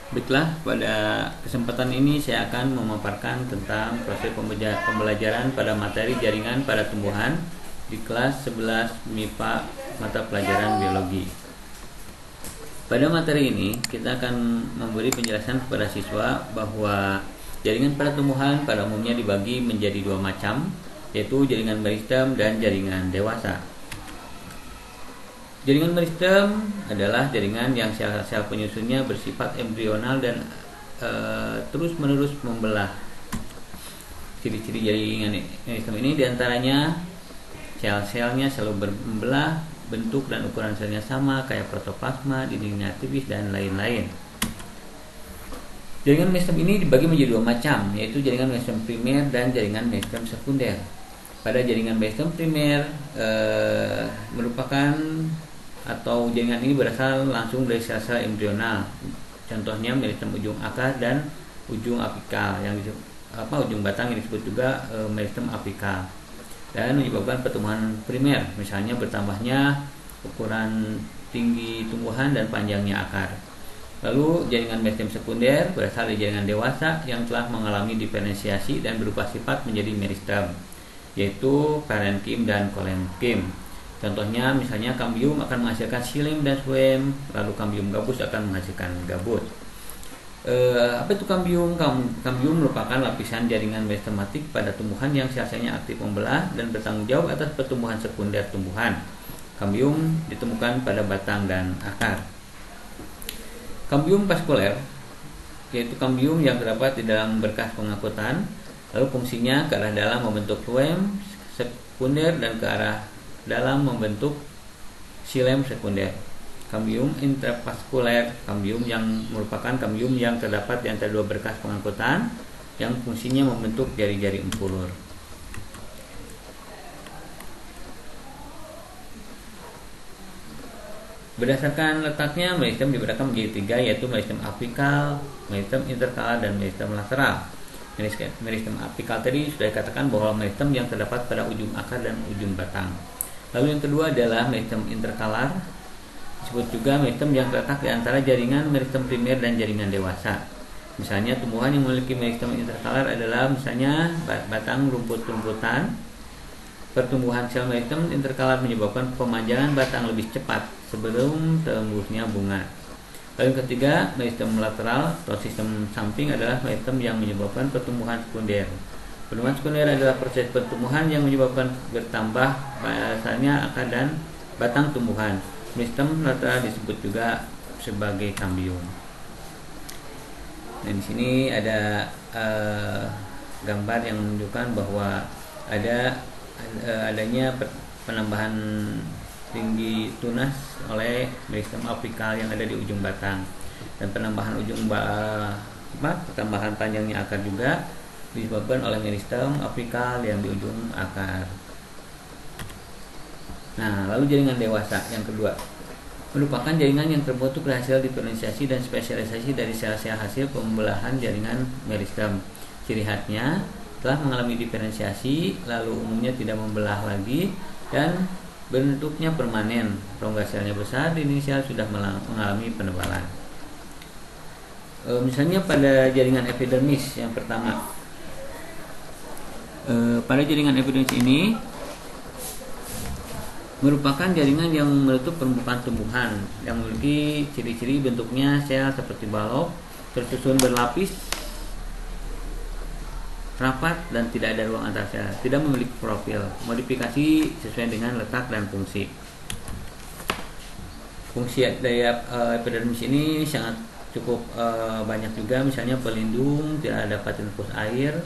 Baiklah, pada kesempatan ini saya akan memaparkan tentang proses pembelajaran pada materi jaringan pada tumbuhan di kelas 11 MIPA mata pelajaran biologi. Pada materi ini kita akan memberi penjelasan kepada siswa bahwa jaringan pada tumbuhan pada umumnya dibagi menjadi dua macam, yaitu jaringan meristem dan jaringan dewasa. Jaringan meristem adalah jaringan yang sel-sel penyusunnya bersifat embrional dan terus-menerus membelah. Ciri-ciri jaringan meristem ini diantaranya sel-selnya selalu membelah, bentuk dan ukuran selnya sama, kayak protoplasma, dindingnya tipis, dan lain-lain. Jaringan meristem ini dibagi menjadi dua macam, yaitu jaringan meristem primer dan jaringan meristem sekunder. Pada jaringan meristem primer merupakan atau jaringan ini berasal langsung dari sel-sel embrional. Contohnya meristem ujung akar dan ujung apikal ujung batang yang disebut juga meristem apikal, dan menyebabkan pertumbuhan primer, misalnya bertambahnya ukuran tinggi tumbuhan dan panjangnya akar. Lalu jaringan meristem sekunder berasal dari jaringan dewasa yang telah mengalami diferensiasi dan berubah sifat menjadi meristem, yaitu parenkim dan kolenkim. Contohnya misalnya kambium akan menghasilkan xilem dan phloem, lalu kambium gabus akan menghasilkan gabus. Apa itu kambium? Kambium merupakan lapisan jaringan meristematik pada tumbuhan yang sel-selnya aktif membelah dan bertanggung jawab atas pertumbuhan sekunder tumbuhan. Kambium ditemukan pada batang dan akar. Kambium vaskuler, yaitu kambium yang terdapat di dalam berkas pengangkutan, lalu fungsinya ke arah dalam membentuk phloem sekunder dan ke arah dalam membentuk xilem sekunder. Kambium intravaskuler, kambium yang merupakan kambium yang terdapat di antara dua berkas pengangkutan yang fungsinya membentuk jari-jari empulur. Berdasarkan letaknya, meristem dibedakan menjadi tiga, yaitu meristem apikal, meristem interkalar, dan meristem lateral. Meristem apikal tadi sudah dikatakan bahwa meristem yang terdapat pada ujung akar dan ujung batang. Lalu yang kedua adalah meristem interkalar, disebut juga meristem yang terletak di antara jaringan meristem primer dan jaringan dewasa. Misalnya tumbuhan yang memiliki meristem interkalar adalah misalnya batang rumput-rumputan. Pertumbuhan sel meristem interkalar menyebabkan pemanjangan batang lebih cepat sebelum tumbuhnya bunga. Lalu yang ketiga, meristem lateral atau sistem samping adalah meristem yang menyebabkan pertumbuhan sekunder. Pertumbuhan sekunder adalah proses pertumbuhan yang menyebabkan bertambah basahnya akar dan batang tumbuhan. Meristem lateral disebut juga sebagai kambium. Dan di sini ada gambar yang menunjukkan bahwa adanya penambahan tinggi tunas oleh meristem apikal yang ada di ujung batang, dan penambahan pertambahan panjangnya akar juga disebabkan oleh meristem apikal yang di ujung akar. Nah, lalu jaringan dewasa yang kedua merupakan jaringan yang terbentuk dari hasil diferensiasi dan spesialisasi dari sel-sel hasil pembelahan jaringan meristem. Ciri khasnya telah mengalami diferensiasi, lalu umumnya tidak membelah lagi, dan bentuknya permanen. Rongga selnya besar, dinding sel sudah mengalami penebalan. Misalnya pada jaringan epidermis yang pertama. Pada jaringan epidermis ini merupakan jaringan yang menutup permukaan tumbuhan yang memiliki ciri-ciri bentuknya sel seperti balok, tersusun berlapis, rapat, dan tidak ada ruang antar sel, tidak memiliki profil, modifikasi sesuai dengan letak dan fungsi. Fungsi dari epidermis ini sangat cukup banyak juga, misalnya pelindung, tidak dapat infus air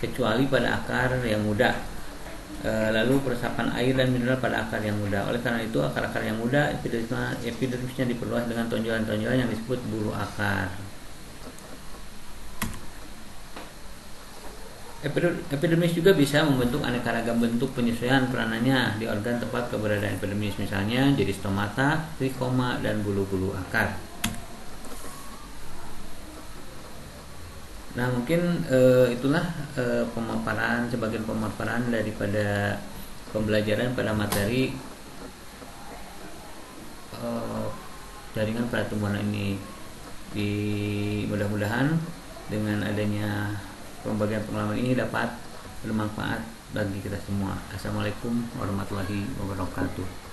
kecuali pada akar yang muda. Lalu peresapan air dan mineral pada akar yang muda. Oleh karena itu, akar-akar yang muda epidermisnya diperluas dengan tonjolan-tonjolan yang disebut bulu akar. Epidermis juga bisa membentuk aneka ragam bentuk penyesuaian peranannya di organ tempat keberadaan epidermis, misalnya jadi stomata, trikoma, dan bulu-bulu akar. Nah, mungkin itulah sebagian pemaparan daripada pembelajaran pada materi jaringan pada tumbuhan ini. Di Mudah-mudahan dengan adanya pembagian pengalaman ini dapat bermanfaat bagi kita semua. Assalamualaikum warahmatullahi wabarakatuh.